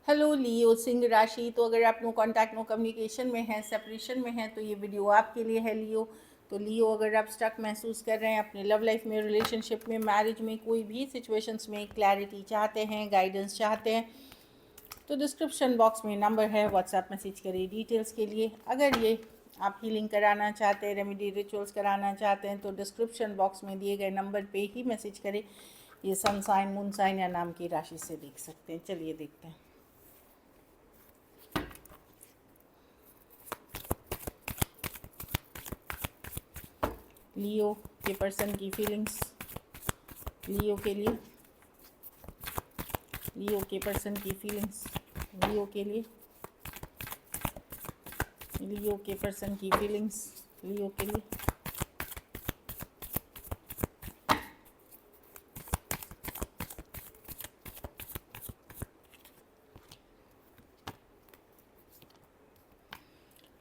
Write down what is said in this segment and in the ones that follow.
Hello लियो सिंह राशि। तो अगर आप नो कांटेक्ट नो कम्युनिकेशन में हैं, सेपरेशन में हैं, तो ये वीडियो आपके लिए है लियो। तो लियो, अगर आप स्टक महसूस कर रहे हैं अपने लव लाइफ में, रिलेशनशिप में, मैरिज में, कोई भी सिचुएशंस में क्लैरिटी चाहते हैं, गाइडेंस चाहते हैं, तो डिस्क्रिप्शन बॉक्स में नंबर है, व्हाट्सएप मैसेज करिए डिटेल्स के लिए। अगर ये आप हीलिंग कराना चाहते हैं, रेमेडी रिचुअल्स कराना चाहते हैं, तो डिस्क्रिप्शन बॉक्स में दिए गए नंबर पे ही मैसेज करें। ये सन साइन, मून साइन या नाम की राशि से देख सकते हैं। चलिए देखते हैं। लियो के पर्सन की फीलिंग्स लियो के लिए, लियो के पर्सन की फीलिंग्स लियो के लिए, लियो के पर्सन की फीलिंग्स लियो के लिए।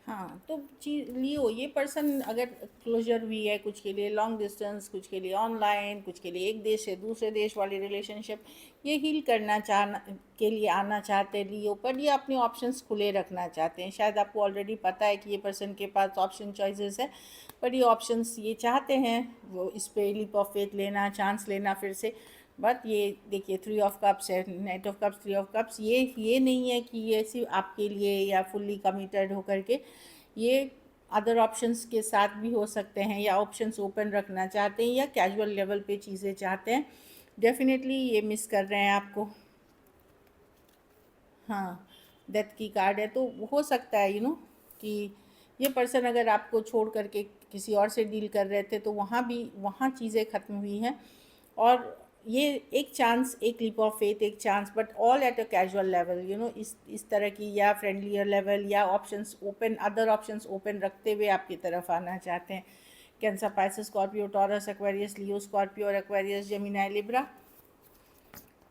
हाँ, तो लियो ये पर्सन अगर क्लोजर हुई है कुछ के लिए लॉन्ग डिस्टेंस, कुछ के लिए ऑनलाइन, कुछ के लिए एक देश से दूसरे देश वाली रिलेशनशिप, ये हील करना के लिए आना चाहते हैं लियो। पर ये अपने ऑप्शंस खुले रखना चाहते हैं। शायद आपको ऑलरेडी पता है कि ये पर्सन के पास ऑप्शन चॉइसेस है, पर ये ऑप्शंस ये चाहते हैं वो इस पे लीप ऑफ फेथ लेना, चांस लेना फिर से। बट ये देखिए, 3 ऑफ कप्स है, night of cups, 3 of cups. ये नहीं है कि ये सिर्फ आपके लिए या फुल्ली कमिटेड होकर के, ये अदर ऑप्शंस के साथ भी हो सकते हैं, या ऑप्शंस ओपन रखना चाहते हैं, या कैजुअल लेवल पे चीज़ें चाहते हैं। डेफिनेटली ये मिस कर रहे हैं आपको। हाँ, डेथ की कार्ड है, तो हो सकता है कि ये पर्सन अगर आपको छोड़ करके किसी और से डील कर रहे थे, तो वहाँ चीज़ें ख़त्म हुई हैं। और ये एक चांस, एक लीप ऑफ फेथ, एक chance, but all at a casual level, इस तरह की, या फ्रेंडलियर लेवल, या options open, other options open रखते हुए आपकी तरफ आना चाहते हैं। Cancer, Pisces, Scorpio, Taurus, Aquarius, Leo, Scorpio और एक्वेरियस, जेमिनी, लिब्रा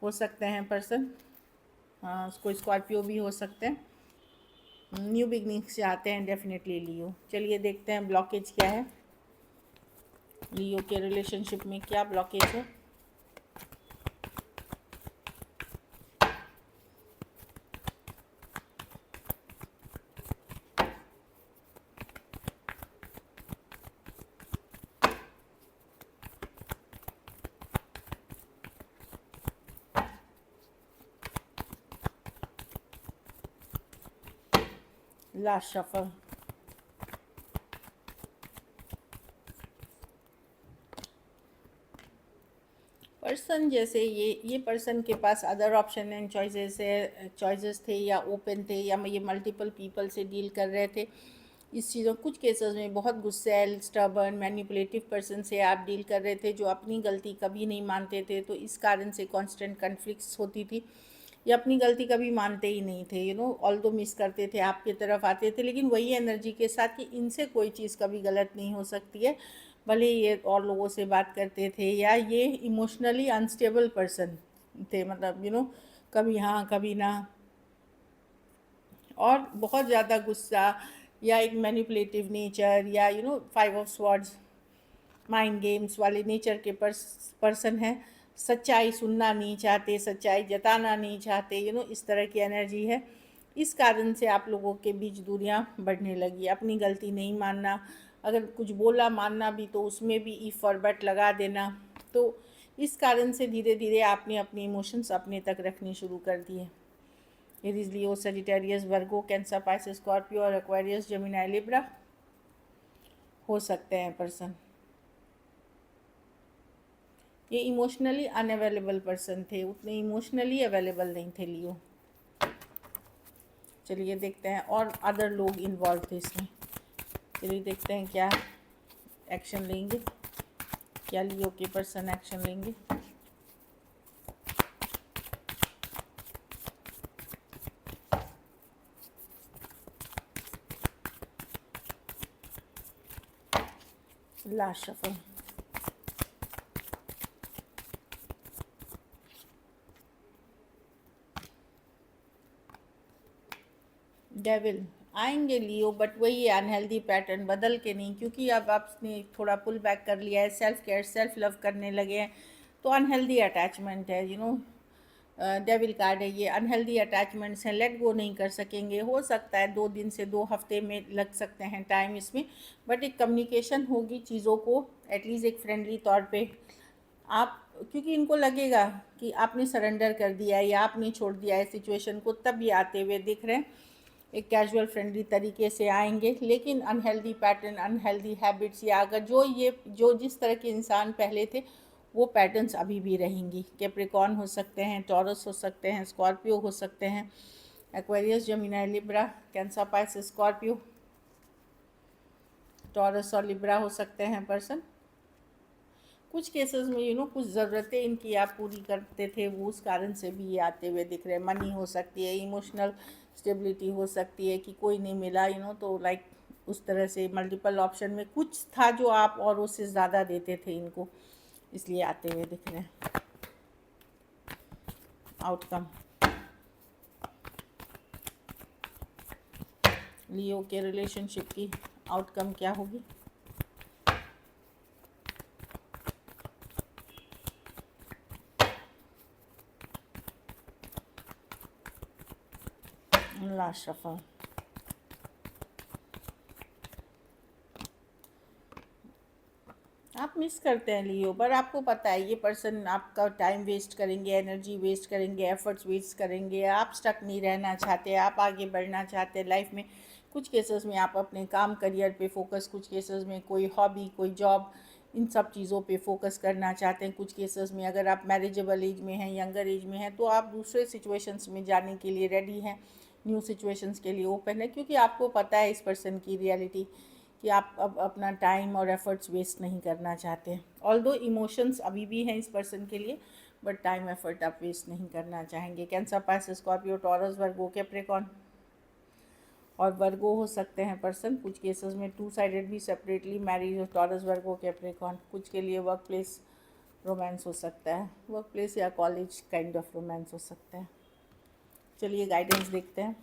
हो सकते हैं पर्सन। हाँ, कोई स्कॉर्पियो भी हो सकते हैं। न्यू बिगनिंग्स चाहते हैं डेफिनेटली लियो। चलिए देखते हैं ब्लॉकेज क्या है लियो के रिलेशनशिप में, क्या ब्लॉकेज है। Last shuffle. पर्सन जैसे ये पर्सन के पास अदर ऑप्शन एंड चॉइसेस थे, या ओपन थे, या ये मल्टीपल पीपल से डील कर रहे थे। इस चीज़ों कुछ केसेस में बहुत गुस्सैल, स्टबर्न, मैनिपुलेटिव पर्सन से आप डील कर रहे थे, जो अपनी गलती कभी नहीं मानते थे। तो इस कारण से कांस्टेंट कन्फ्लिक्ट्स होती थी। ये अपनी गलती कभी मानते ही नहीं थे, ऑल्दो मिस करते थे, आपकी तरफ आते थे, लेकिन वही एनर्जी के साथ कि इनसे कोई चीज़ कभी गलत नहीं हो सकती है। भले ये और लोगों से बात करते थे, या ये इमोशनली अनस्टेबल पर्सन थे, मतलब कभी हाँ कभी ना, और बहुत ज़्यादा गुस्सा, या एक मैनिपुलेटिव नेचर, या 5 ऑफ स्वॉर्ड्स, माइंड गेम्स वाले नेचर के पर्सन हैं। सच्चाई सुनना नहीं चाहते, सच्चाई जताना नहीं चाहते, इस तरह की एनर्जी है। इस कारण से आप लोगों के बीच दूरियां बढ़ने लगी। अपनी गलती नहीं मानना, अगर कुछ बोला मानना भी, तो उसमें भी इफ़ और बट लगा देना। तो इस कारण से धीरे धीरे आपने अपने इमोशंस अपने तक रखने शुरू कर दिए। एरीज, लियो, सजिटेरियस, वर्गो, कैंसर, पाइसेस, स्कॉर्पियो और एक्वेरियस, जेमिनी, लिब्रा हो सकते हैं पर्सन। ये इमोशनली अनअवेलेबल पर्सन थे, उतने इमोशनली अवेलेबल नहीं थे लियो। चलिए देखते हैं, और अदर लोग इन्वॉल्व थे इसमें। चलिए देखते हैं क्या एक्शन लेंगे, क्या लियो के पर्सन एक्शन लेंगे। Last shuffle. डेविल आएंगे लियो, बट वही अनहेल्दी पैटर्न बदल के नहीं, क्योंकि अब आपने थोड़ा पुल बैक कर लिया है, सेल्फ केयर, सेल्फ लव करने लगे हैं। तो अनहेल्दी अटैचमेंट है, डेविल कार्ड है ये, अनहेल्दी अटैचमेंट्स हैं, लेट गो नहीं कर सकेंगे, हो सकता है 2 दिन से 2 हफ्ते में लग सकते हैं टाइम इसमें, बट एक कम्युनिकेशन होगी चीज़ों को एटलीस्ट एक फ्रेंडली तौर पे आप, क्योंकि इनको लगेगा कि आपने सरेंडर कर दिया है या आपने छोड़ दिया है सिचुएशन को, तब ये आते हुए दिख रहे हैं। एक कैजुअल फ्रेंडली तरीके से आएंगे, लेकिन अनहेल्दी पैटर्न, अनहेल्दी हैबिट्स, या अगर जो जिस तरह के इंसान पहले थे वो पैटर्न्स अभी भी रहेंगी। कैप्रिकॉर्न हो सकते हैं, टॉरस हो सकते हैं, स्कॉर्पियो हो सकते हैं, Aquarius, Gemini, Libra, cancer, Pisces, Scorpio, taurus और लिब्रा हो सकते हैं पर्सन। कुछ केसेस में कुछ ज़रूरतें इनकी आप पूरी करते थे, वो उस कारण से भी ये आते हुए दिख रहे हैं। मनी हो सकती है, इमोशनल स्टेबिलिटी हो सकती है कि कोई नहीं मिला तो लाइक उस तरह से मल्टीपल ऑप्शन में कुछ था जो आप और उससे ज़्यादा देते थे इनको, इसलिए आते हुए दिख रहे हैं। आउटकम लियो के रिलेशनशिप की आउटकम क्या होगी? लास्ट शफल, आप मिस करते हैं लियो, पर आपको पता है ये पर्सन आपका टाइम वेस्ट करेंगे, एनर्जी वेस्ट करेंगे, एफर्ट्स वेस्ट करेंगे। आप स्टक नहीं रहना चाहते, आप आगे बढ़ना चाहते हैं लाइफ में। कुछ केसेस में आप अपने काम, करियर पे फोकस, कुछ केसेस में कोई हॉबी, कोई जॉब, इन सब चीज़ों पे फोकस करना चाहते हैं। कुछ केसेस में अगर आप मैरिजेबल एज में हैं, यंगर एज में हैं, तो आप दूसरे सिचुएशंस में जाने के लिए रेडी हैं, न्यू सिचुएशंस के लिए ओपन है, क्योंकि आपको पता है इस पर्सन की रियलिटी कि आप अब अपना टाइम और एफर्ट्स वेस्ट नहीं करना चाहते। ऑल्दो इमोशंस अभी भी हैं इस पर्सन के लिए, बट टाइम एफर्ट आप वेस्ट नहीं करना चाहेंगे। कैंसर, पाइसिस, स्कॉर्पियो, टॉरस, वर्गो, कैप्रिकॉर्न और वर्गो हो सकते हैं पर्सन। कुछ केसेस में 2 साइडेड भी सेपरेटली मैरिज, टॉरस, वर्गो, कैप्रिकॉर्न। कुछ के लिए वर्क प्लेस रोमांस हो सकता है, वर्क प्लेस या कॉलेज काइंड ऑफ रोमांस हो सकता है। चलिए गाइडेंस देखते हैं।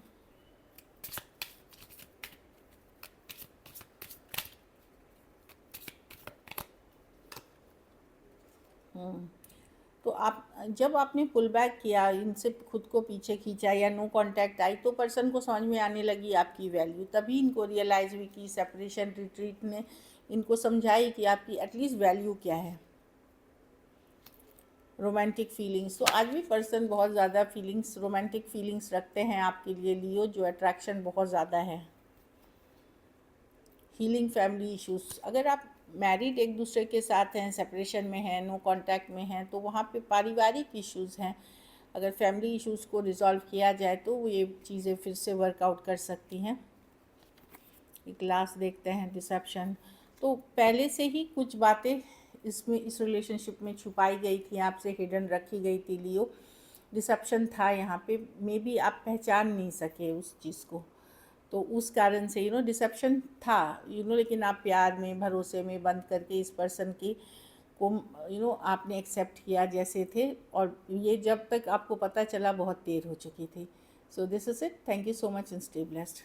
तो आप जब आपने पुल बैक किया, इनसे खुद को पीछे खींचा या नो कांटेक्ट आई, तो पर्सन को समझ में आने लगी आपकी वैल्यू। तभी इनको रियलाइज़ हुई कि सेपरेशन, रिट्रीट ने इनको समझाई कि आपकी एटलीस्ट वैल्यू क्या है। रोमांटिक फीलिंग्स, तो आज भी पर्सन बहुत ज़्यादा फीलिंग्स, रोमांटिक फीलिंग्स रखते हैं आपके लिए लियो, जो अट्रैक्शन बहुत ज़्यादा है। हीलिंग फैमिली इश्यूज़, अगर आप मैरिड एक दूसरे के साथ हैं, सेपरेशन में हैं, नो कांटेक्ट में हैं, तो वहाँ पे पारिवारिक इश्यूज़ हैं। अगर फैमिली इश्यूज़ को रिजॉल्व किया जाए तो ये चीज़ें फिर से वर्कआउट कर सकती हैं। एक लास्ट देखते हैं, डिसेप्शन। तो पहले से ही कुछ बातें इसमें, इस रिलेशनशिप में छुपाई गई थी, आपसे हिडन रखी गई थी लियो। डिसेप्शन था यहाँ पे, मे बी आप पहचान नहीं सके उस चीज़ को, तो उस कारण से डिसेप्शन था लेकिन आप प्यार में, भरोसे में बंद करके इस पर्सन की को आपने एक्सेप्ट किया जैसे थे, और ये जब तक आपको पता चला बहुत देर हो चुकी थी। So this is it, thank you so much and stay blessed.